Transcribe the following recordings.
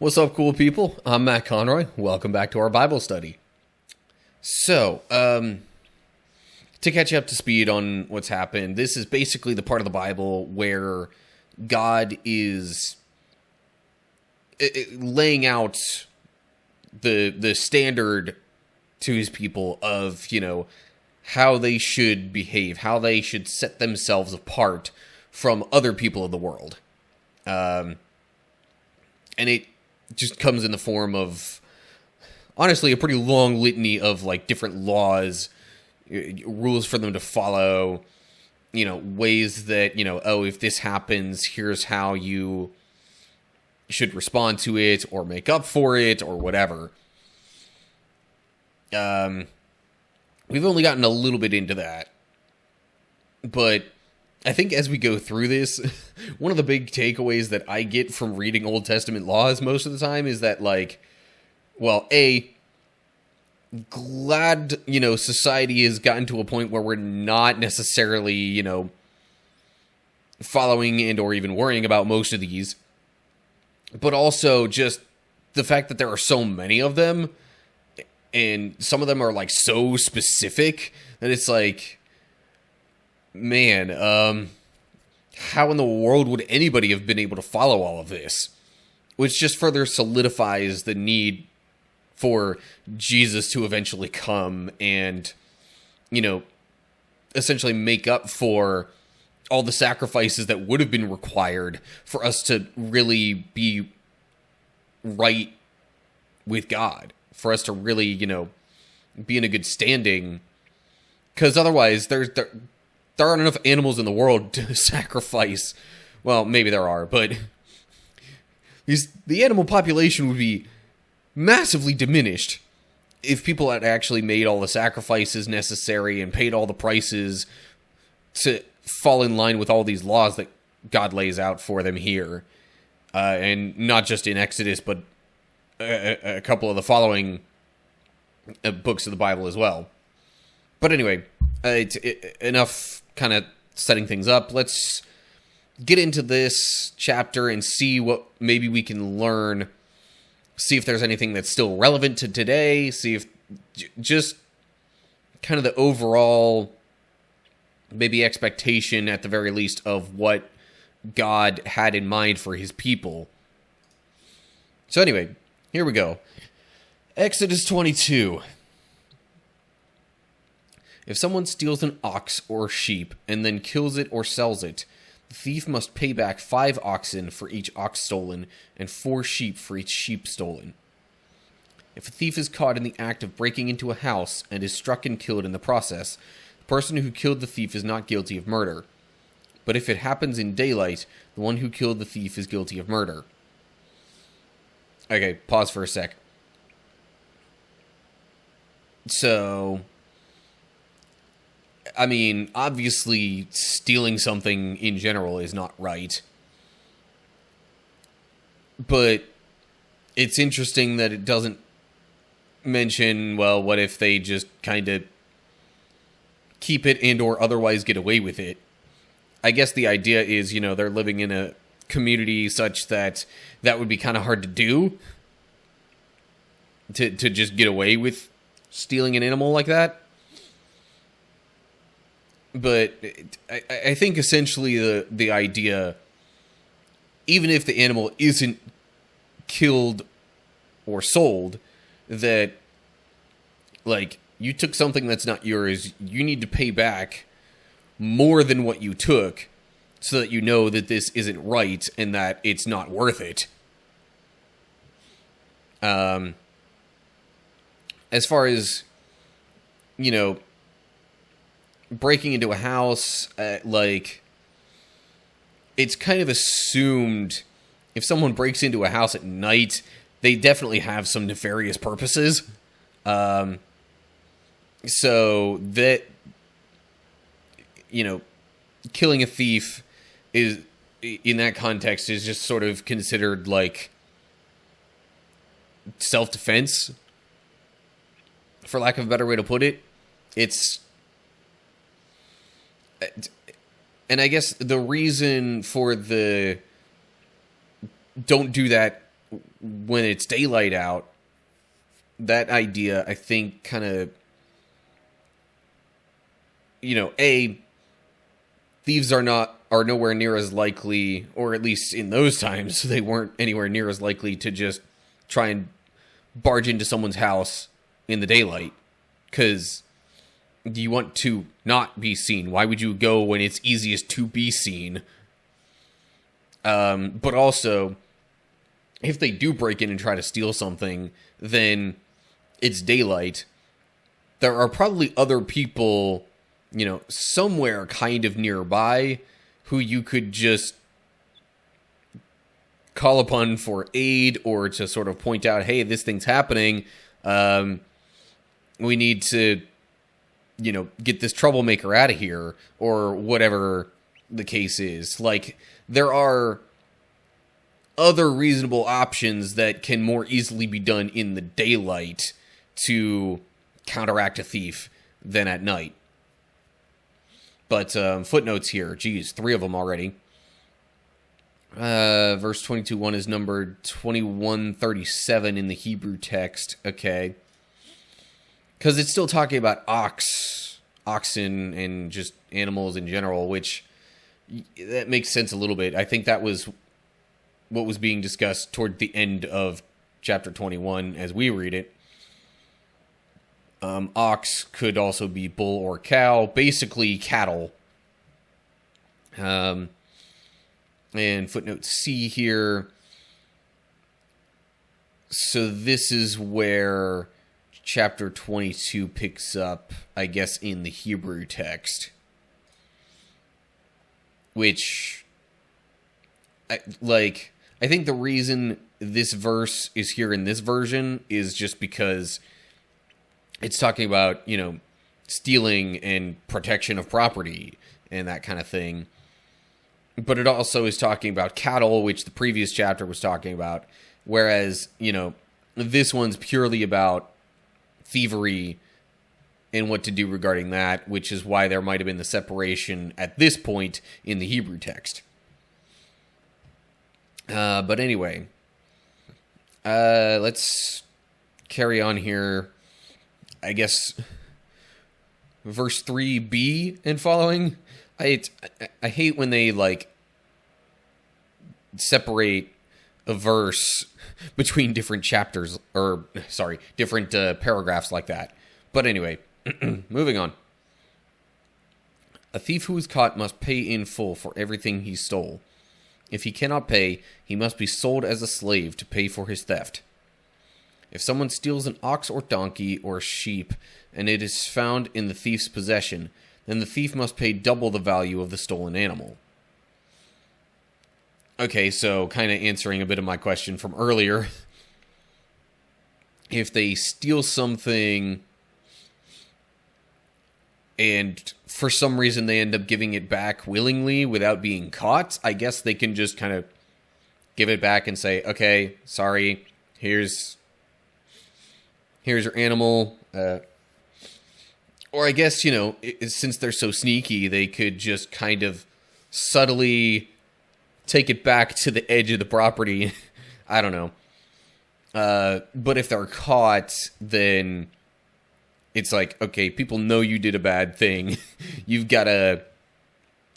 What's up, cool people? I'm Matt Conroy. Welcome back to our Bible study. So, to catch you up to speed on what's happened, this is basically the part of the Bible where God is laying out the standard to his people of, how they should behave, how they should set themselves apart from other people of the world. And it just comes in the form of, honestly, a pretty long litany of, different laws, rules for them to follow, ways that, if this happens, here's how you should respond to it, or make up for it, or whatever. We've only gotten a little bit into that, but I think as we go through this, one of the big takeaways that I get from reading Old Testament laws most of the time is that, glad, society has gotten to a point where we're not necessarily, following and or even worrying about most of these, but also just the fact that there are so many of them, and some of them are, so specific that it's man, how in the world would anybody have been able to follow all of this? Which just further solidifies the need for Jesus to eventually come and, essentially make up for all the sacrifices that would have been required for us to really be right with God, for us to really, be in a good standing. Because otherwise, there aren't enough animals in the world to sacrifice. Well, maybe there are, but the animal population would be massively diminished if people had actually made all the sacrifices necessary and paid all the prices to fall in line with all these laws that God lays out for them here. And not just in Exodus, but a couple of the following books of the Bible as well. But anyway, enough kind of setting things up. Let's get into this chapter and see what maybe we can learn. See if there's anything that's still relevant to today. See if just kind of the overall maybe expectation, at the very least, of what God had in mind for his people. So anyway, here we go. Exodus 22. If someone steals an ox or sheep and then kills it or sells it, the thief must pay back 5 oxen for each ox stolen and 4 sheep for each sheep stolen. If a thief is caught in the act of breaking into a house and is struck and killed in the process, the person who killed the thief is not guilty of murder. But if it happens in daylight, the one who killed the thief is guilty of murder. Okay, pause for a sec. So, I mean, obviously, stealing something in general is not right. But it's interesting that it doesn't mention, what if they just kind of keep it and or otherwise get away with it? I guess the idea is, they're living in a community such that would be kind of hard to do. To just get away with stealing an animal like that. But I think essentially the idea, even if the animal isn't killed or sold, that, you took something that's not yours, you need to pay back more than what you took so that you know that this isn't right and that it's not worth it. As far as, breaking into a house, it's kind of assumed if someone breaks into a house at night, they definitely have some nefarious purposes. So that, killing a thief is, in that context, is just sort of considered self-defense, for lack of a better way to put it. It's, and I guess the reason for the don't do that when it's daylight out, that idea, I think, kind of, thieves are nowhere near as likely, or at least in those times, they weren't anywhere near as likely to just try and barge into someone's house in the daylight, because you want to not be seen. Why would you go when it's easiest to be seen? But also, if they do break in and try to steal something, then it's daylight. There are probably other people, somewhere kind of nearby who you could just call upon for aid, or to sort of point out, hey, this thing's happening. We need to, get this troublemaker out of here, or whatever the case is. Like, there are other reasonable options that can more easily be done in the daylight to counteract a thief than at night. But footnotes here, geez, 3 of them already. Verse 22:1 is numbered 2137 in the Hebrew text. Okay. Because it's still talking about oxen, and just animals in general, which that makes sense a little bit. I think that was what was being discussed toward the end of chapter 21 as we read it. Ox could also be bull or cow, basically cattle. And footnote C here. So this is where chapter 22 picks up, I guess, in the Hebrew text. Which, I think the reason this verse is here in this version is just because it's talking about, stealing and protection of property and that kind of thing. But it also is talking about cattle, which the previous chapter was talking about. Whereas, this one's purely about thievery and what to do regarding that, which is why there might have been the separation at this point in the Hebrew text. But anyway, let's carry on here. I guess verse 3b and following. I hate when they separate a verse between different chapters, or different paragraphs like that. But anyway, moving on. A thief who is caught must pay in full for everything he stole. If he cannot pay, he must be sold as a slave to pay for his theft. If someone steals an ox or donkey or sheep, and it is found in the thief's possession, then the thief must pay double the value of the stolen animal. Okay, so kind of answering a bit of my question from earlier. If they steal something and for some reason they end up giving it back willingly without being caught, I guess they can just kind of give it back and say, okay, sorry, here's your animal. Or I guess, since they're so sneaky, they could just kind of subtly take it back to the edge of the property. I don't know. But if they're caught, then it's like, okay, people know you did a bad thing. You've got to,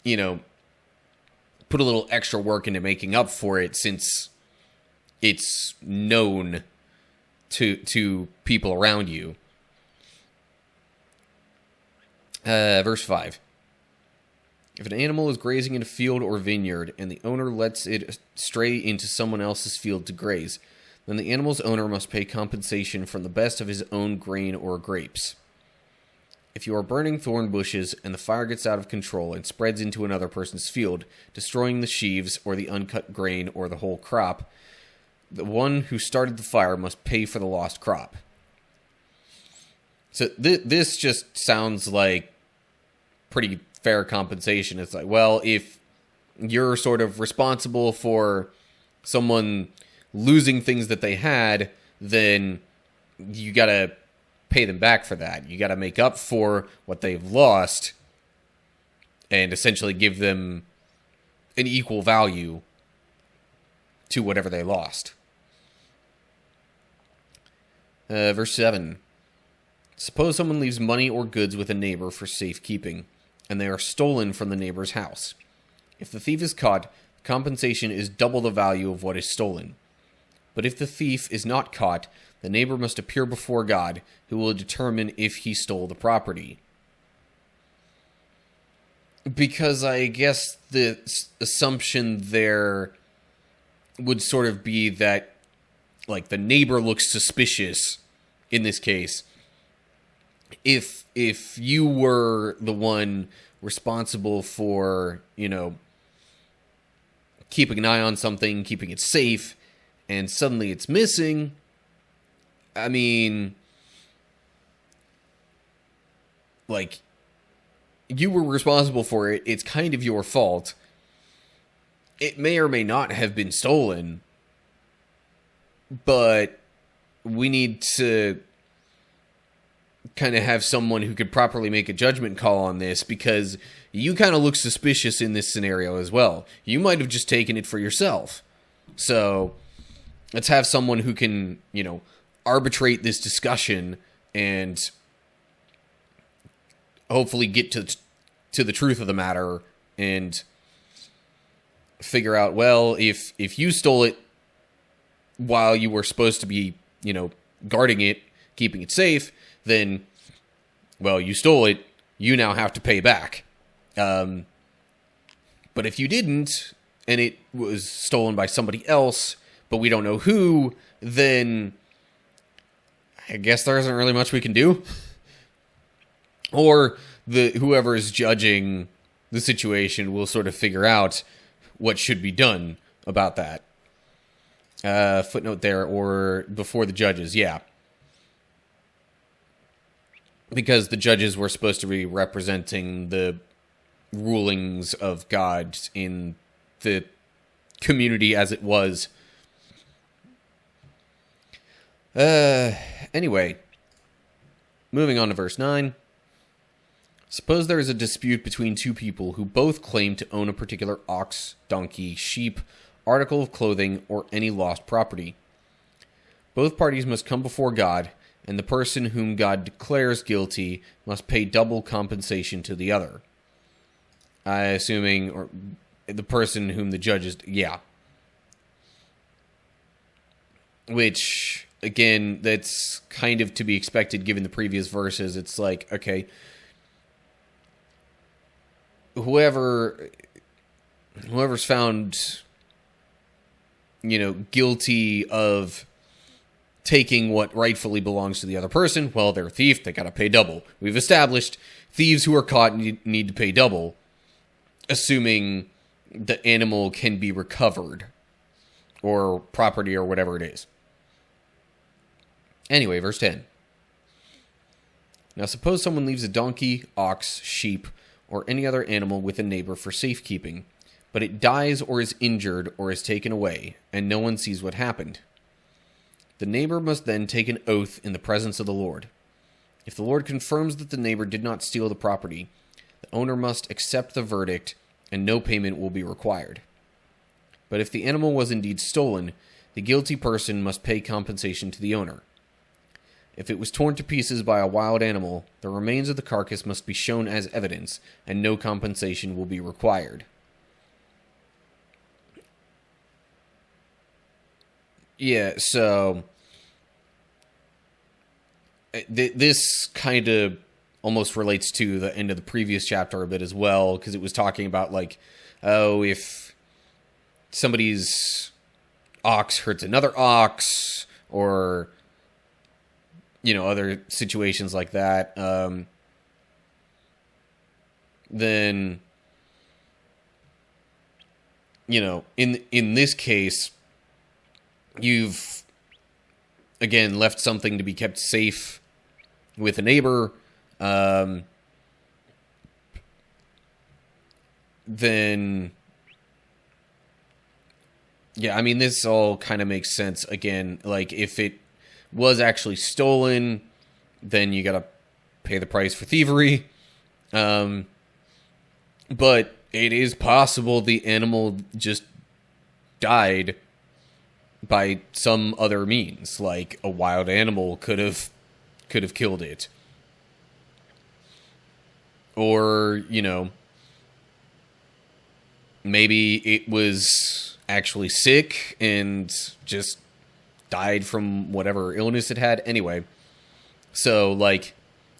put a little extra work into making up for it, since it's known to people around you. Verse 5. If an animal is grazing in a field or vineyard, and the owner lets it stray into someone else's field to graze, then the animal's owner must pay compensation from the best of his own grain or grapes. If you are burning thorn bushes, and the fire gets out of control and spreads into another person's field, destroying the sheaves or the uncut grain or the whole crop, the one who started the fire must pay for the lost crop. So this just sounds like pretty fair compensation. It's like, well, if you're sort of responsible for someone losing things that they had, then you gotta pay them back for that. You gotta make up for what they've lost and essentially give them an equal value to whatever they lost. Verse 7. Suppose someone leaves money or goods with a neighbor for safekeeping, and they are stolen from the neighbor's house. If the thief is caught, compensation is double the value of what is stolen. But if the thief is not caught, the neighbor must appear before God, who will determine if he stole the property. Because I guess the assumption there would sort of be that, like, the neighbor looks suspicious in this case. If you were the one responsible for, keeping an eye on something, keeping it safe, and suddenly it's missing, I mean, like, you were responsible for it, it's kind of your fault. It may or may not have been stolen, but we need to kind of have someone who could properly make a judgment call on this, because you kind of look suspicious in this scenario as well. You might have just taken it for yourself. So let's have someone who can, arbitrate this discussion and hopefully get to the truth of the matter and figure out, well, if you stole it while you were supposed to be, guarding it, keeping it safe, then, well, you stole it, you now have to pay back. But if you didn't, and it was stolen by somebody else, but we don't know who, then I guess there isn't really much we can do. Or whoever is judging the situation will sort of figure out what should be done about that. Footnote there, or before the judges, yeah. Because the judges were supposed to be representing the rulings of God in the community as it was. Anyway, moving on to verse 9. Suppose there is a dispute between two people who both claim to own a particular ox, donkey, sheep, article of clothing, or any lost property. Both parties must come before God, and the person whom God declares guilty must pay double compensation to the other. Or the person whom the judge is... Yeah. Which, again, that's kind of to be expected given the previous verses. It's like, okay, whoever's found, guilty of taking what rightfully belongs to the other person, well, they're a thief, they gotta pay double. We've established thieves who are caught need to pay double, assuming the animal can be recovered, or property, or whatever it is. Anyway, verse 10. Now suppose someone leaves a donkey, ox, sheep, or any other animal with a neighbor for safekeeping, but it dies or is injured or is taken away, and no one sees what happened. The neighbor must then take an oath in the presence of the Lord. If the Lord confirms that the neighbor did not steal the property, the owner must accept the verdict, and no payment will be required. But if the animal was indeed stolen, the guilty person must pay compensation to the owner. If it was torn to pieces by a wild animal, the remains of the carcass must be shown as evidence, and no compensation will be required. Yeah, so this kind of almost relates to the end of the previous chapter a bit as well, because it was talking about, like, if somebody's ox hurts another ox, or, other situations like that, then, in this case, you've, again, left something to be kept safe with a neighbor, then, yeah, I mean, this all kind of makes sense. Again, like, if it was actually stolen, then you gotta pay the price for thievery, but it is possible the animal just died by some other means, like a wild animal could have killed it. Or, maybe it was actually sick and just died from whatever illness it had. Anyway, so, like,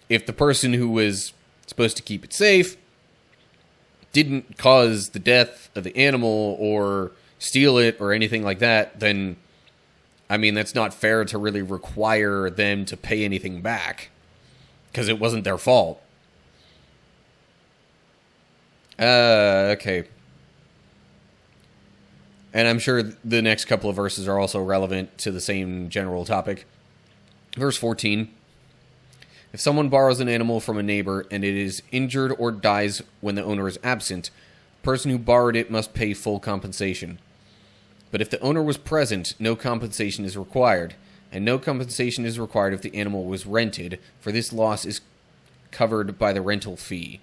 if the person who was supposed to keep it safe didn't cause the death of the animal or steal it or anything like that, then, I mean, that's not fair to really require them to pay anything back, because it wasn't their fault. Okay. And I'm sure the next couple of verses are also relevant to the same general topic. Verse 14. If someone borrows an animal from a neighbor and it is injured or dies when the owner is absent, the person who borrowed it must pay full compensation. But if the owner was present, no compensation is required, and no compensation is required if the animal was rented, for this loss is covered by the rental fee.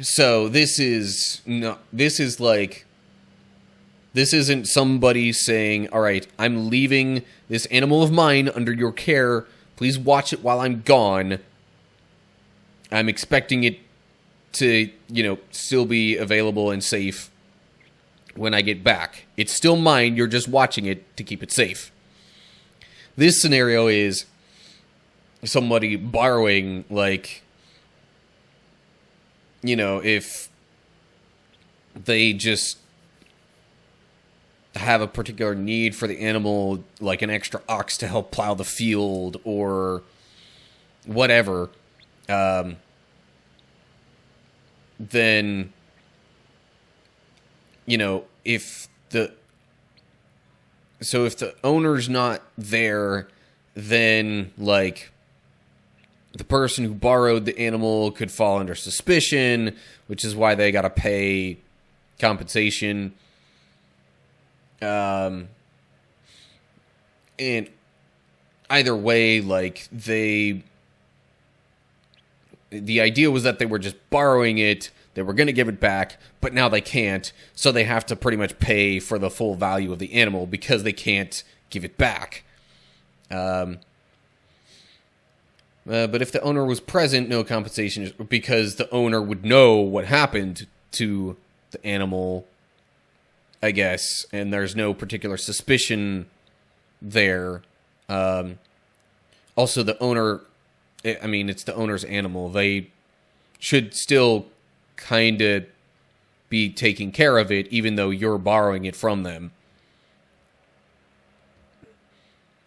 So this isn't somebody saying, all right, I'm leaving this animal of mine under your care. Please watch it while I'm gone. I'm expecting it to, still be available and safe when I get back. It's still mine. You're just watching it to keep it safe. This scenario is somebody borrowing, like, if they just have a particular need for the animal, like an extra ox to help plow the field or whatever, then, if the owner's not there, then, like, the person who borrowed the animal could fall under suspicion, which is why they gotta pay compensation. And either way, like, the idea was that they were just borrowing it, they were going to give it back, but now they can't, so they have to pretty much pay for the full value of the animal because they can't give it back. But if the owner was present, no compensation, because the owner would know what happened to the animal, I guess, and there's no particular suspicion there. Also, the owner, it's the owner's animal. They should still kind of be taking care of it, even though you're borrowing it from them.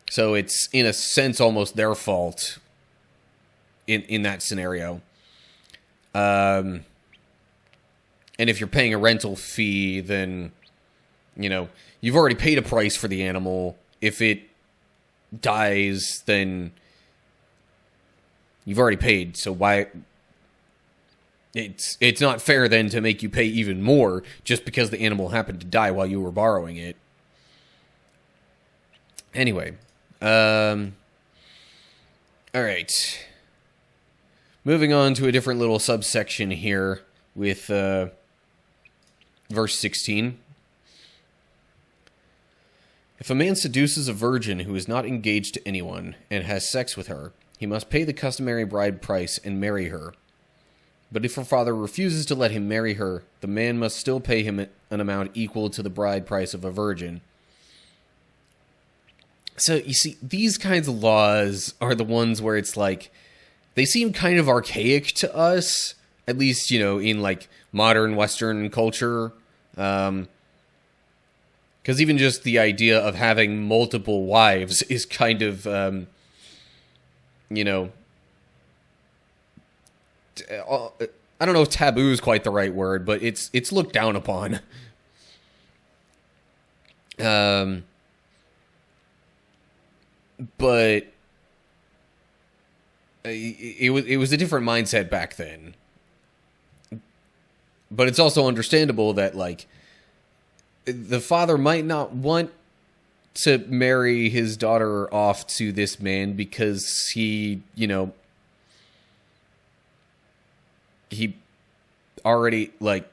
So it's, in a sense, almost their fault in that scenario. And if you're paying a rental fee, then, you've already paid a price for the animal. If it dies, then you've already paid. So why? It's not fair then to make you pay even more just because the animal happened to die while you were borrowing it. Anyway, all right. Moving on to a different little subsection here with verse 16. If a man seduces a virgin who is not engaged to anyone and has sex with her, he must pay the customary bride price and marry her. But if her father refuses to let him marry her, the man must still pay him an amount equal to the bride price of a virgin. So, you see, these kinds of laws are the ones where it's like, they seem kind of archaic to us, at least, in, like, modern Western culture. Because even just the idea of having multiple wives is kind of, I don't know if taboo is quite the right word, but it's looked down upon. But it was a different mindset back then. But it's also understandable that, like, the father might not want to marry his daughter off to this man because he already, like,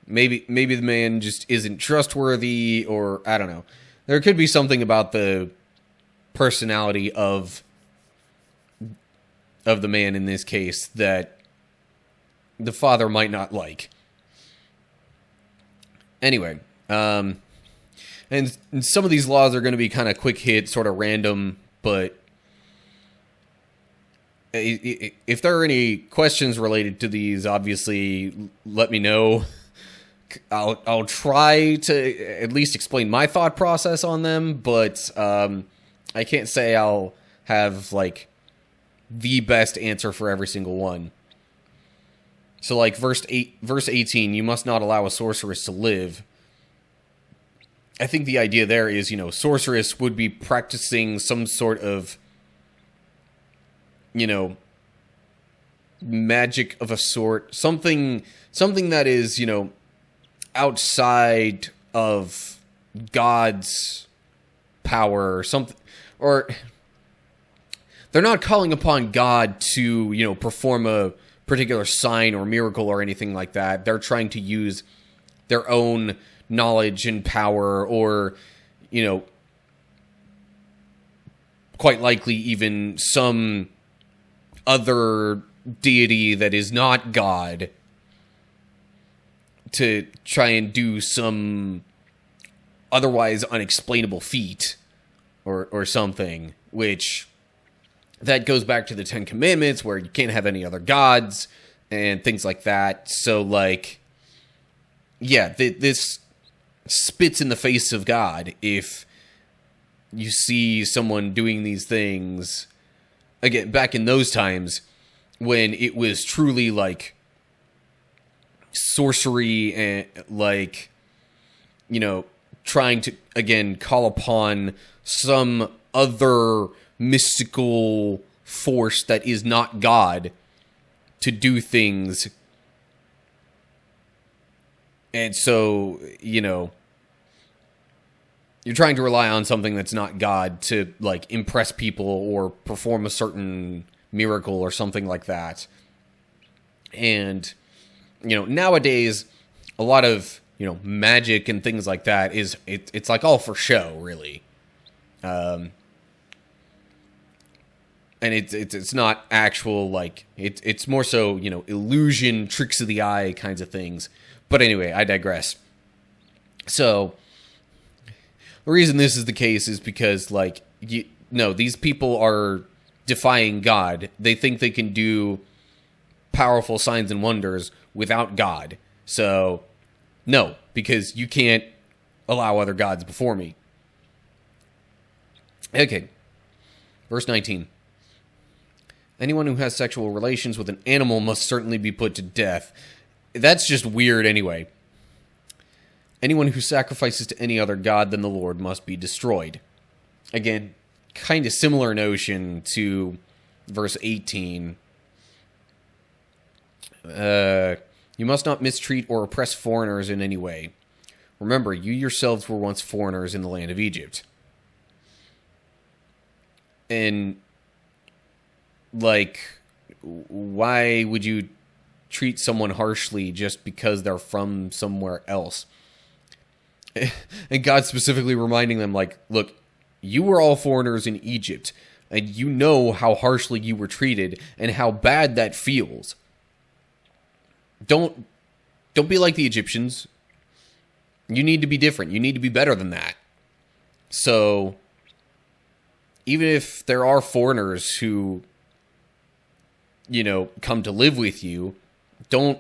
maybe the man just isn't trustworthy, or I don't know. There could be something about the personality of the man in this case that the father might not like. Anyway, and some of these laws are going to be kind of quick hit, sort of random, but if there are any questions related to these, obviously let me know. I'll try to at least explain my thought process on them, but I can't say I'll have like the best answer for every single one. So like verse 18, you must not allow a sorceress to live. I think the idea there is, sorceress would be practicing some sort of, magic of a sort, something that is, outside of God's power or something, or they're not calling upon God to, perform a particular sign or miracle or anything like that. They're trying to use their own knowledge and power, or, quite likely even some other deity that is not God, to try and do some otherwise unexplainable feat or something, which that goes back to the Ten Commandments, where you can't have any other gods and things like that. So, like, yeah, this spits in the face of God if you see someone doing these things. Again, back in those times when it was truly like sorcery and like, trying to, again, call upon some other mystical force that is not God to do things. And so, you're trying to rely on something that's not God to, like, impress people or perform a certain miracle or something like that. And, nowadays, a lot of, magic and things like that it's like all for show, really. And it's not actual, like, it's more so, illusion, tricks of the eye kinds of things. But anyway, I digress. So, the reason this is the case is because, like, these people are defying God. They think they can do powerful signs and wonders without God. So, no, because you can't allow other gods before me. Okay, verse 19. Anyone who has sexual relations with an animal must certainly be put to death. That's just weird anyway. Anyone who sacrifices to any other god than the Lord must be destroyed. Again, kind of similar notion to verse 18. You must not mistreat or oppress foreigners in any way. Remember, you yourselves were once foreigners in the land of Egypt. And, like, why would you treat someone harshly just because they're from somewhere else? And God specifically reminding them, like, look, you were all foreigners in Egypt, and you know how harshly you were treated and how bad that feels. Don't be like the Egyptians. You need to be different. You need to be better than that. So, even if there are foreigners who, come to live with you, don't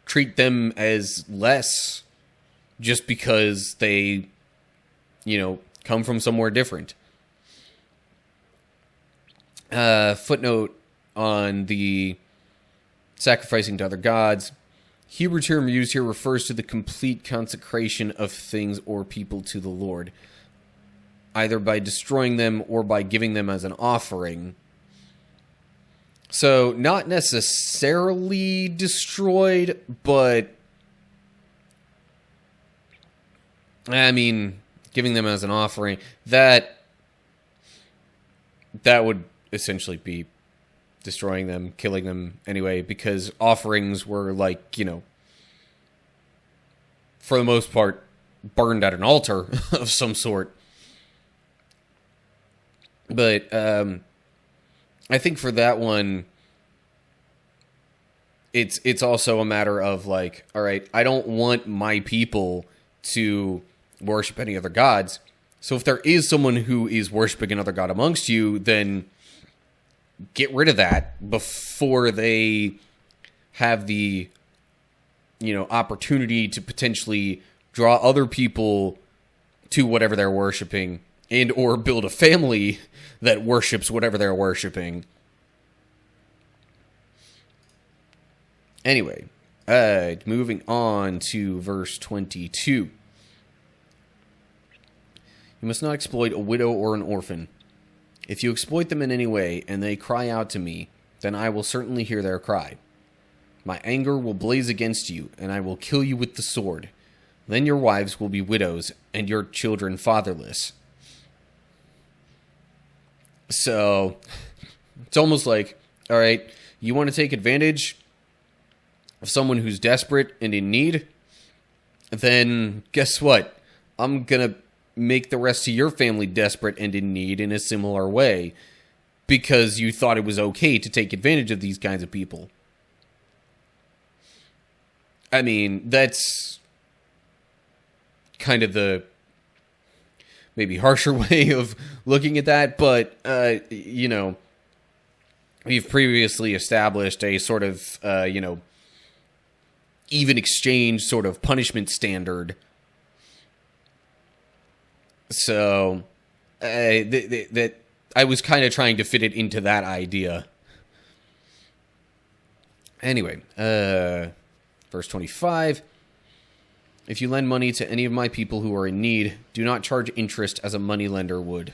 treat them as less just because they, come from somewhere different. Footnote on the sacrificing to other gods. Hebrew term used here refers to the complete consecration of things or people to the Lord, either by destroying them or by giving them as an offering. So, not necessarily destroyed, but, I mean, giving them as an offering, that would essentially be destroying them, killing them anyway, because offerings were like, for the most part, burned at an altar of some sort. But I think for that one, it's also a matter of like, all right, I don't want my people to worship any other gods. So if there is someone who is worshiping another god amongst you, then get rid of that before they have the, opportunity to potentially draw other people to whatever they're worshiping and or build a family that worships whatever they're worshiping. Anyway, moving on to verse 22. You must not exploit a widow or an orphan. If you exploit them in any way, and they cry out to me, then I will certainly hear their cry. My anger will blaze against you, and I will kill you with the sword. Then your wives will be widows, and your children fatherless. So, it's almost like, all right, you want to take advantage of someone who's desperate and in need? Then, guess what? I'm going to make the rest of your family desperate and in need in a similar way, because you thought it was okay to take advantage of these kinds of people. I mean, that's kind of the maybe harsher way of looking at that, but, we've previously established a sort of, even exchange sort of punishment standard. So, that I was kind of trying to fit it into that idea. Anyway, verse 25. If you lend money to any of my people who are in need, do not charge interest as a moneylender would.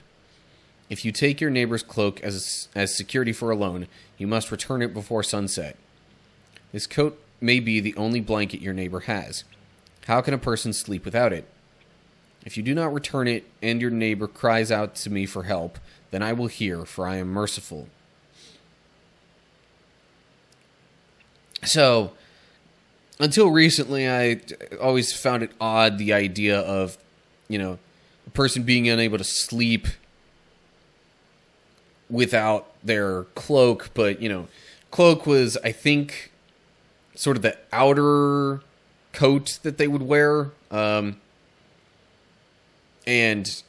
If you take your neighbor's cloak as security for a loan, you must return it before sunset. This coat may be the only blanket your neighbor has. How can a person sleep without it? If you do not return it and your neighbor cries out to me for help, then I will hear, for I am merciful. So, until recently, I always found it odd, the idea of, a person being unable to sleep without their cloak. But, cloak was, I think, sort of the outer coat that they would wear. And,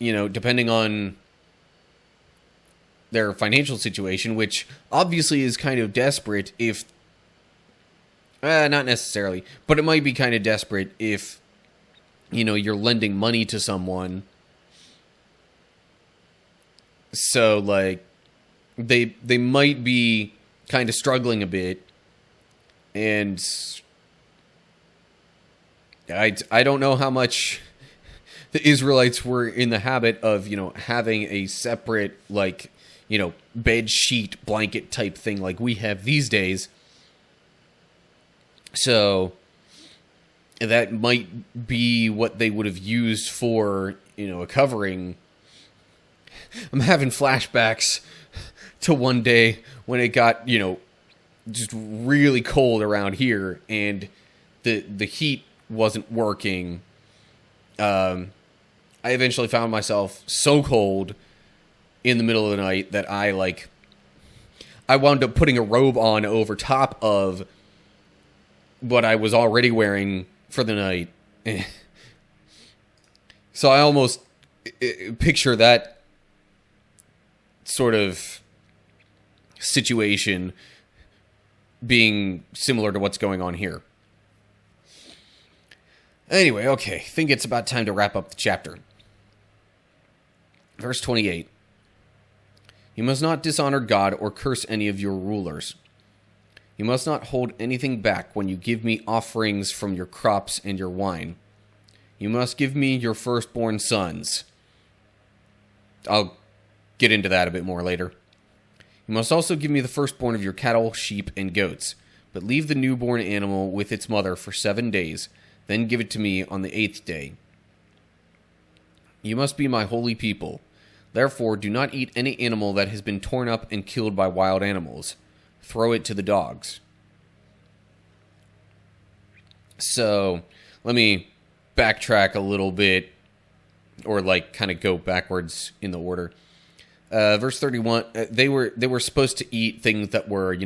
depending on their financial situation, which obviously is kind of desperate if... not necessarily, but it might be kind of desperate if, you're lending money to someone. So, like, they might be kind of struggling a bit. And I don't know how much the Israelites were in the habit of, having a separate, like, bed sheet blanket type thing like we have these days. So that might be what they would have used for, a covering. I'm having flashbacks to one day when it got, just really cold around here and the heat wasn't working. I eventually found myself so cold in the middle of the night that I wound up putting a robe on over top of what I was already wearing for the night. So I almost picture that sort of situation being similar to what's going on here. Anyway, okay, I think it's about time to wrap up the chapter. Verse 28. You must not dishonor God or curse any of your rulers. You must not hold anything back when you give me offerings from your crops and your wine. You must give me your firstborn sons. I'll get into that a bit more later. You must also give me the firstborn of your cattle, sheep, and goats, but leave the newborn animal with its mother for 7 days, then give it to me on the 8th day. You must be my holy people. Therefore, do not eat any animal that has been torn up and killed by wild animals. Throw it to the dogs. So, let me backtrack a little bit, or like kind of go backwards in the order. Verse 31, they were supposed to eat things that were,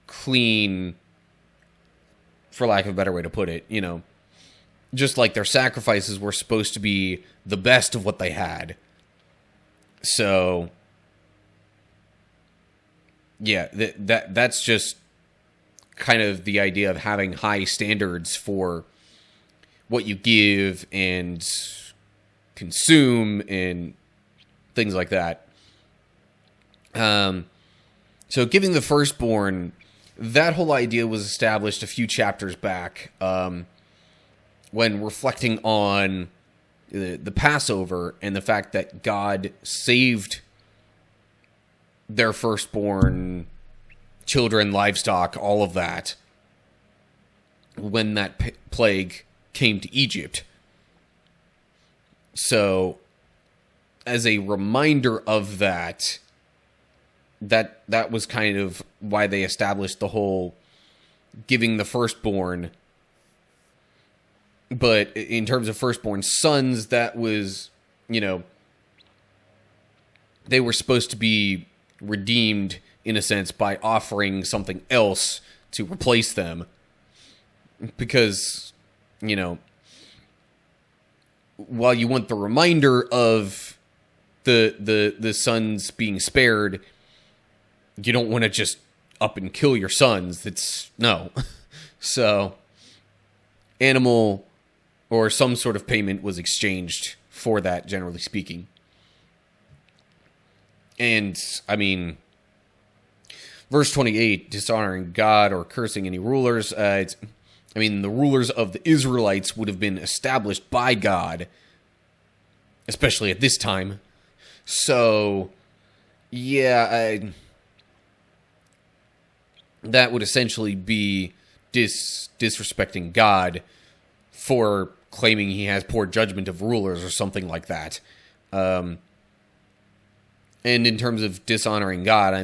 clean, for lack of a better way to put it, just like their sacrifices were supposed to be the best of what they had. So, yeah, that's just kind of the idea of having high standards for what you give and consume and things like that. So giving the firstborn, that whole idea was established a few chapters back, when reflecting on the Passover and the fact that God saved their firstborn children, livestock, all of that, when that plague came to Egypt. So, as a reminder of that was kind of why they established the whole giving the firstborn. But in terms of firstborn sons, that was, they were supposed to be redeemed, in a sense, by offering something else to replace them. Because, while you want the reminder of the sons being spared, you don't want to just up and kill your sons. No. So, animal or some sort of payment was exchanged for that, generally speaking. And, verse 28, dishonoring God or cursing any rulers, the rulers of the Israelites would have been established by God, especially at this time. So, yeah, that would essentially be disrespecting God for claiming he has poor judgment of rulers or something like that. And in terms of dishonoring God,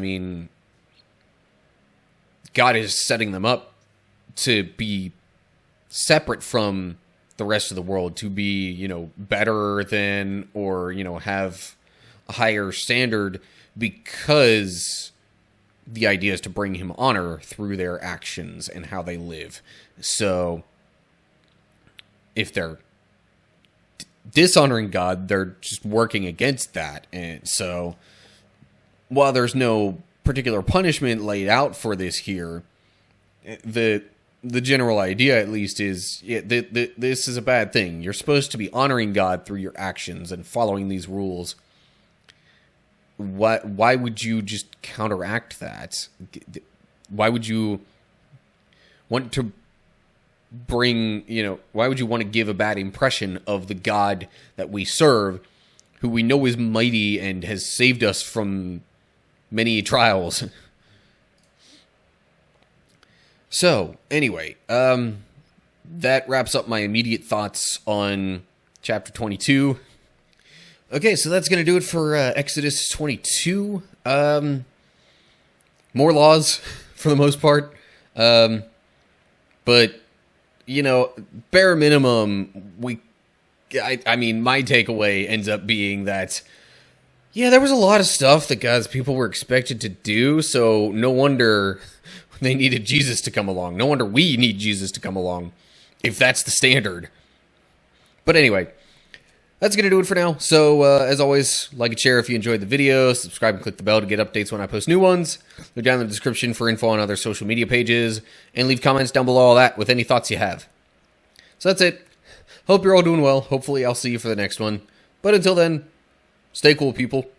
God is setting them up to be separate from the rest of the world, to be, better than, or, have a higher standard, because the idea is to bring him honor through their actions and how they live. So, if they're dishonoring God, they're just working against that. And so, while there's no particular punishment laid out for this here, the general idea, at least, is this is a bad thing. You're supposed to be honoring God through your actions and following these rules. Why would you just counteract that? Why would you want to why would you want to give a bad impression of the God that we serve, who we know is mighty and has saved us from many trials? So, anyway, that wraps up my immediate thoughts on chapter 22. Okay, so that's going to do it for Exodus 22. More laws, for the most part. But, bare minimum, my takeaway ends up being that, yeah, there was a lot of stuff that God's people were expected to do, so no wonder they needed Jesus to come along. No wonder we need Jesus to come along, if that's the standard. But anyway, that's going to do it for now. So, as always, like and share if you enjoyed the video, subscribe and click the bell to get updates when I post new ones. Look down in the description for info on other social media pages, and leave comments down below all that with any thoughts you have. So that's it. Hope you're all doing well. Hopefully I'll see you for the next one. But until then, stay cool, people.